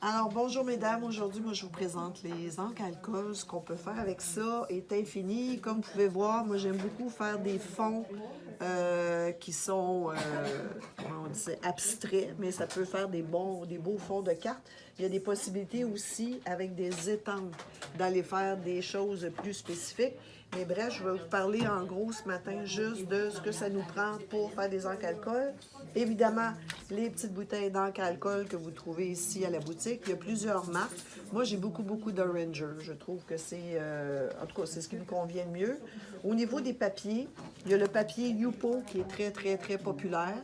Alors, bonjour mesdames. Aujourd'hui, moi, je vous présente les encres alcool. Ce qu'on peut faire avec ça est infini. Comme vous pouvez voir, moi, j'aime beaucoup faire des fonds qui sont, comment on dit ça, abstraits, mais ça peut faire des beaux fonds de cartes. Il y a des possibilités aussi, avec des étampes, d'aller faire des choses plus spécifiques. Mais bref, je vais vous parler en gros ce matin juste de ce que ça nous prend pour faire des encres alcool. Évidemment, les petites bouteilles d'encre alcool que vous trouvez ici à la boutique. Il y a plusieurs marques. Moi, j'ai beaucoup de Ranger. Je trouve que c'est, en tout cas, c'est ce qui me convient le mieux. Au niveau des papiers, il y a le papier Yupo qui est très populaire,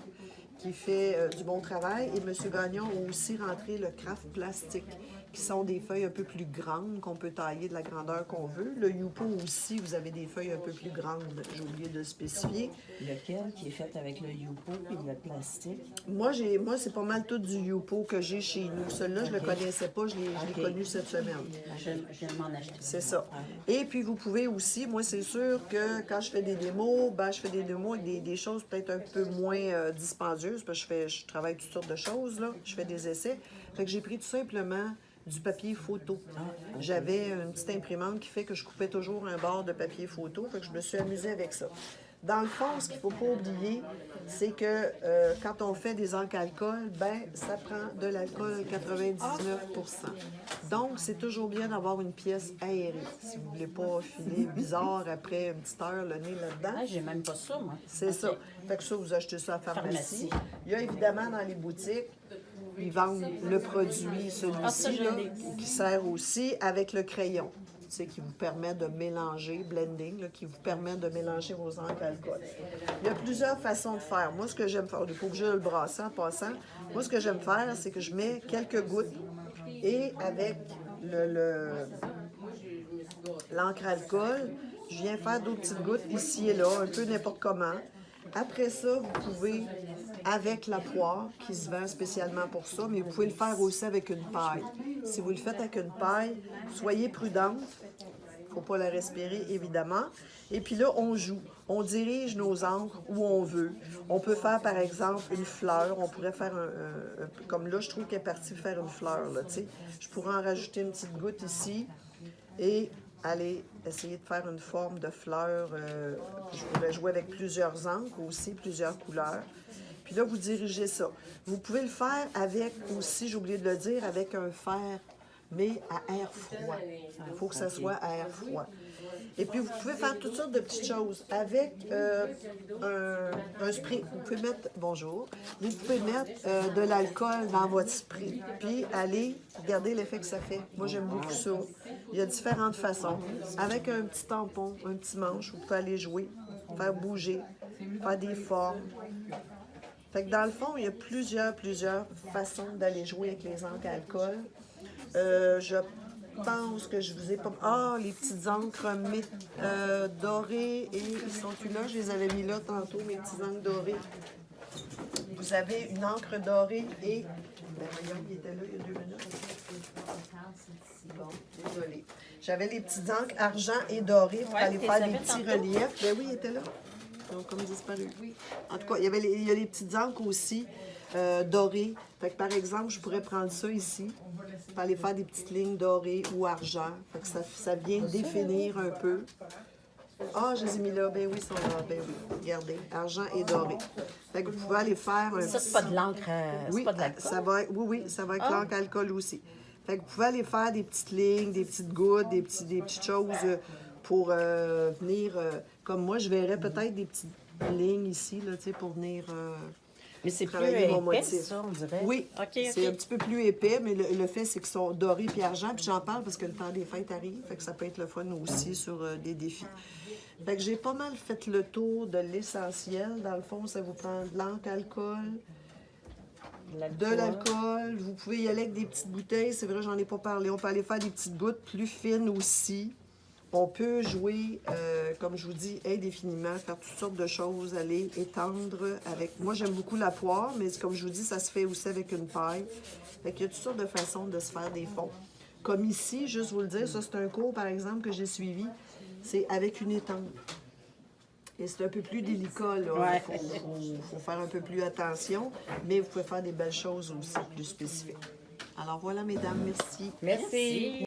qui fait du bon travail. Et M. Gagnon a aussi rentré le craft plastique, qui sont des feuilles un peu plus grandes qu'on peut tailler de la grandeur qu'on veut. Le Yupo aussi, vous avez des feuilles un peu plus grandes, j'ai oublié de le spécifier. Lequel qui est fait avec le Yupo et le plastique? Moi, c'est pas mal tout du Yupo que j'ai chez nous. Celui-là, je le connaissais pas, je l'ai connu cette semaine. Je vais m'en acheter. C'est ça. Et puis, vous pouvez aussi, moi, c'est sûr que quand je fais des démos, je fais des démos avec des choses peut-être un peu moins dispendieuses, parce que je travaille toutes sortes de choses, là. Je fais des essais. Fait que j'ai pris tout simplement du papier photo. J'avais une petite imprimante qui fait que je coupais toujours un bord de papier photo, fait que je me suis amusée avec ça. Dans le fond, ce qu'il ne faut pas oublier, c'est que quand on fait des encres alcool, ça prend de l'alcool 99%. Donc, c'est toujours bien d'avoir une pièce aérée. Si vous ne voulez pas filer bizarre après une petite heure le nez là-dedans. Ah, j'ai même pas ça, moi. C'est ça. Fait que ça, vous achetez ça à la pharmacie. Il y a évidemment dans les boutiques, ils vendent le produit, celui-ci, là, qui sert aussi avec le crayon, qui vous permet de mélanger, blending, là, qui vous permet de mélanger vos encres alcool. Il y a plusieurs façons de faire. Moi, ce que j'aime faire, il faut que je le brasse en passant. Moi, ce que j'aime faire, c'est que je mets quelques gouttes et avec l'encre alcool, je viens faire d'autres petites gouttes ici et là, un peu n'importe comment. Après ça, vous pouvez, avec la poire, qui se vend spécialement pour ça, mais vous pouvez le faire aussi avec une paille. Si vous le faites avec une paille, soyez prudente. Il ne faut pas la respirer, évidemment. Et puis là, on joue. On dirige nos encres où on veut. On peut faire, par exemple, une fleur. On pourrait faire comme là, je trouve qu'elle est partie faire une fleur, là, tu sais. Je pourrais en rajouter une petite goutte ici et aller essayer de faire une forme de fleur. Je pourrais jouer avec plusieurs encres aussi, plusieurs couleurs. Puis là, vous dirigez ça. Vous pouvez le faire avec aussi, j'ai oublié de le dire, avec un fer, mais à air froid. Il faut que ça soit à air froid. Et puis, vous pouvez faire toutes sortes de petites choses. Avec un spray, vous pouvez mettre, bonjour, vous pouvez mettre de l'alcool dans votre spray. Puis, allez, regardez l'effet que ça fait. Moi, j'aime beaucoup ça. Il y a différentes façons. Avec un petit tampon, un petit manche, vous pouvez aller jouer, faire bouger, faire des formes. Fait que dans le fond, il y a plusieurs façons d'aller jouer avec les encres à alcool. Je pense que je vous ai pas... Ah, les petites encres dorées, et ils sont plus là, je les avais mis là tantôt, mes petites encres dorées. Vous avez une encre dorée et... voyons, il était là il y a 2 minutes. Bon, désolé. J'avais les petites encres argent et dorées pour aller faire des petits reliefs. Ben oui, il était là. Ils ont comme disparu. En tout cas, il y a les petites encres aussi dorées. Fait que par exemple, je pourrais prendre ça ici, pour aller faire des petites lignes dorées ou argent. Fait que ça vient définir un peu. Ah, je les ai mis là. Ben oui, ils sont là. Ben oui. Regardez, argent et doré. Fait que vous pouvez aller faire un Ça, c'est pas de l'encre, oui, c'est pas de l'alcool? oui, ça va être l'encre alcool aussi. Fait que vous pouvez aller faire des petites lignes, des petites gouttes, des petites choses pour venir... comme moi, je verrais peut-être des petites lignes ici, là, tu sais, pour venir... Mais c'est plus travailler mon épais, motif. ça, on dirait? Oui, c'est un petit peu plus épais, mais le fait, c'est qu'ils sont dorés puis argent. Puis j'en parle parce que le temps des fêtes arrive, fait que ça peut être le fun aussi sur des défis. Fait que j'ai pas mal fait le tour de l'essentiel. Dans le fond, ça vous prend de l'encre alcool, de l'alcool. Vous pouvez y aller avec des petites bouteilles. C'est vrai, j'en ai pas parlé. On peut aller faire des petites gouttes plus fines aussi. On peut jouer, comme je vous dis, indéfiniment, faire toutes sortes de choses, aller étendre avec... Moi, j'aime beaucoup la poire, mais comme je vous dis, ça se fait aussi avec une paille. Fait qu'il y a toutes sortes de façons de se faire des fonds. Comme ici, juste vous le dire, ça, c'est un cours, par exemple, que j'ai suivi. C'est avec une étampe. Et c'est un peu plus délicat, là. Il faut faire un peu plus attention, mais vous pouvez faire des belles choses aussi, plus spécifiques. Alors voilà, mesdames, merci. Merci.